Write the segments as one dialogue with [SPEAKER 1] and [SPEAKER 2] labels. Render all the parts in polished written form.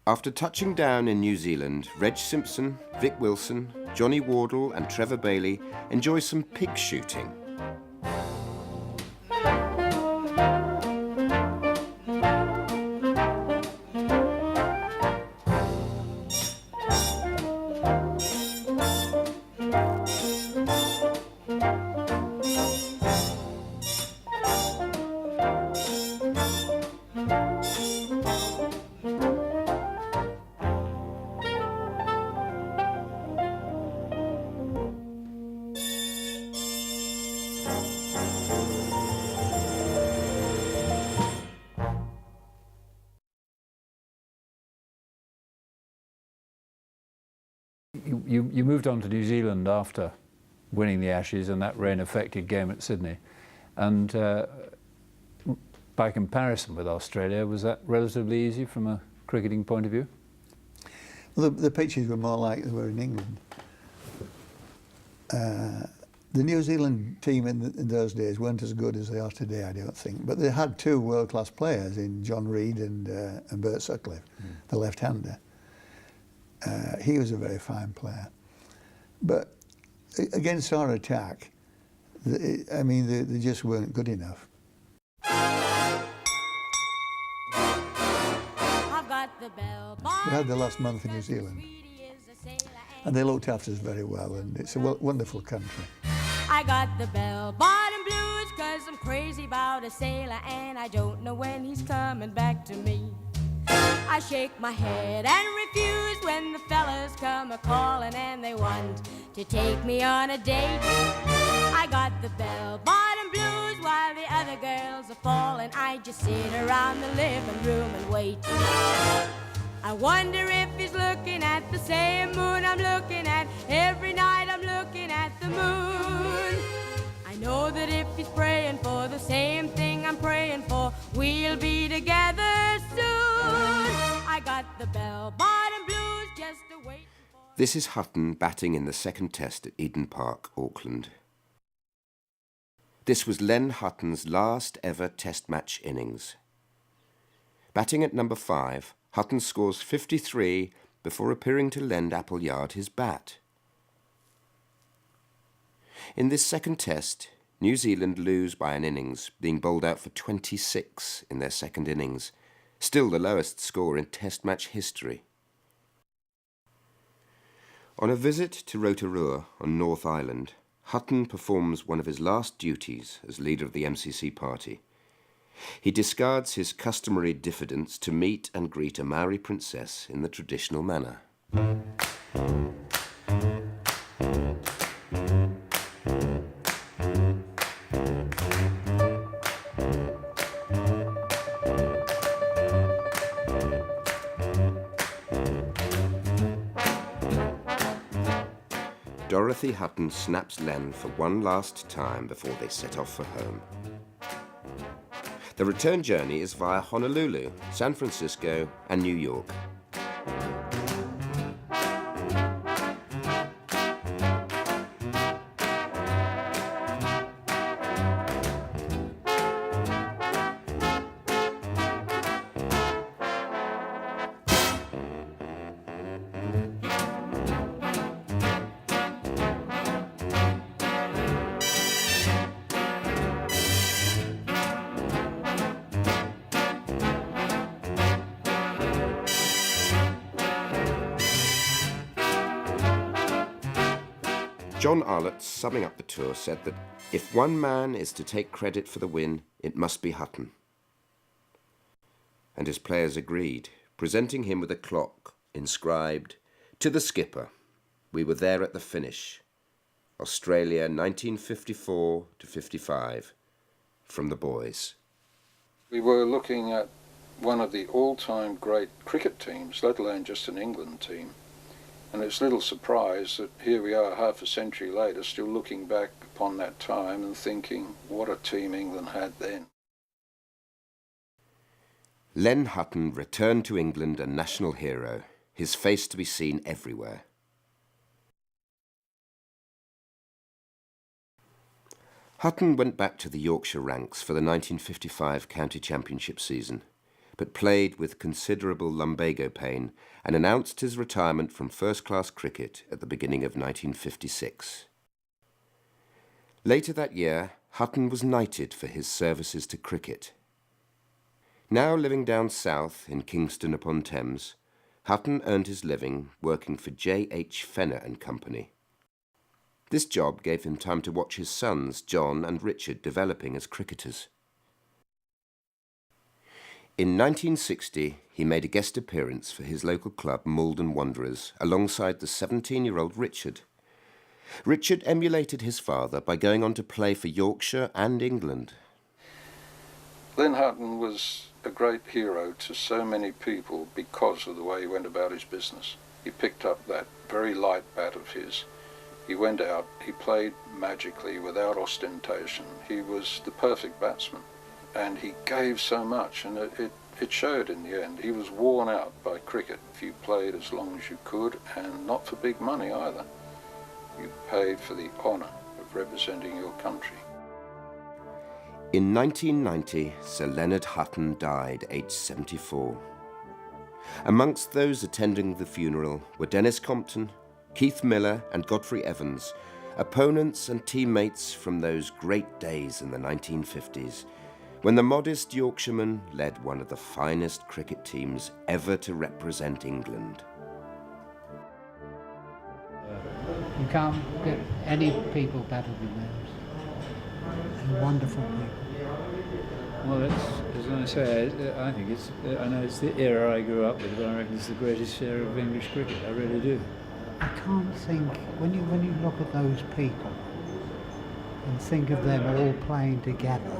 [SPEAKER 1] After touching down in New Zealand, Reg Simpson, Vic Wilson, Johnny Wardle and Trevor Bailey enjoy some pig shooting.
[SPEAKER 2] You moved on to New Zealand after winning the Ashes, and that rain-affected game at Sydney. And by comparison with Australia, was that relatively easy from a cricketing point of view?
[SPEAKER 3] Well, the pitches were more like they were in England. The New Zealand team in those days weren't as good as they are today, I don't think. But they had two world-class players in John Reid and Bert Sutcliffe, the left-hander. He was a very fine player. But against our attack, I mean, they just weren't good enough. We had the last month in New Zealand, and they looked after us very well, and it's a wonderful country.
[SPEAKER 4] I got the bell-bottom blues 'cause I'm crazy about a sailor, and I don't know when he's coming back to me. I shake my head and refuse when the fellas come a-calling and they want to take me on a date. I got the bell-bottom blues while the other girls are falling. I just sit around the living room and wait. I wonder if he's looking at the same moon I'm looking at. Every night I'm looking at the moon. I know that if he's praying for the same thing I'm praying for, we'll be together soon. I got the bell-bottom blues just to wait.
[SPEAKER 1] This is Hutton batting in the second test at Eden Park, Auckland. This was Len Hutton's last ever test match innings. Batting at number 5, Hutton scores 53 before appearing to lend Appleyard his bat. In this second test, New Zealand lose by an innings, being bowled out for 26 in their second innings, still the lowest score in test match history. On a visit to Rotorua on North Island, Hutton performs one of his last duties as leader of the MCC party. He discards his customary diffidence to meet and greet a Maori princess in the traditional manner. Dorothy Hutton snaps Len for one last time before they set off for home. The return journey is via Honolulu, San Francisco and New York. John Arlott, summing up the tour, said that if one man is to take credit for the win, it must be Hutton. And his players agreed, presenting him with a clock inscribed, "To the skipper, we were there at the finish. Australia 1954 to 55, from the boys."
[SPEAKER 5] We were looking at one of the all-time great cricket teams, let alone just an England team. And it's little surprise that here we are half a century later still looking back upon that time and thinking what a team England had then.
[SPEAKER 1] Len Hutton returned to England a national hero, his face to be seen everywhere. Hutton went back to the Yorkshire ranks for the 1955 County Championship season, but played with considerable lumbago pain and announced his retirement from first-class cricket at the beginning of 1956. Later that year, Hutton was knighted for his services to cricket. Now living down south in Kingston-upon-Thames, Hutton earned his living working for J.H. Fenner and Company. This job gave him time to watch his sons, John and Richard, developing as cricketers. In 1960, he made a guest appearance for his local club, Malden Wanderers, alongside the 17-year-old Richard. Richard emulated his father by going on to play for Yorkshire and England.
[SPEAKER 5] Len Hutton was a great hero to so many people because of the way he went about his business. He picked up that very light bat of his. He went out, he played magically without ostentation. He was the perfect batsman. And he gave so much, and it showed in the end. He was worn out by cricket. If you played as long as you could, and not for big money either. You paid for the honour of representing your country.
[SPEAKER 1] In 1990, Sir Leonard Hutton died, aged 74. Amongst those attending the funeral were Dennis Compton, Keith Miller and Godfrey Evans, opponents and teammates from those great days in the 1950s, when the modest Yorkshireman led one of the finest cricket teams ever to represent England.
[SPEAKER 6] You can't get any people better than those. And wonderful people.
[SPEAKER 2] Well, as I say, I think I know it's the era I grew up with, but I reckon it's the greatest era of English cricket. I really do.
[SPEAKER 6] I can't think, when you look at those people and think of them all playing together,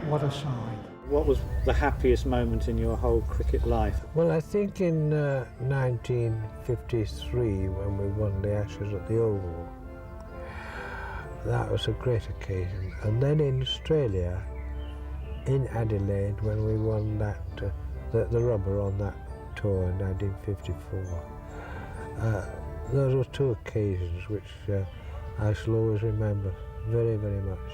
[SPEAKER 6] what a sight.
[SPEAKER 7] What was the happiest moment in your whole cricket life?
[SPEAKER 8] Well, I think in 1953, when we won the Ashes at the Oval, that was a great occasion. And then in Australia, in Adelaide, when we won that the rubber on that tour in 1954. Those were two occasions which I shall always remember very, very much.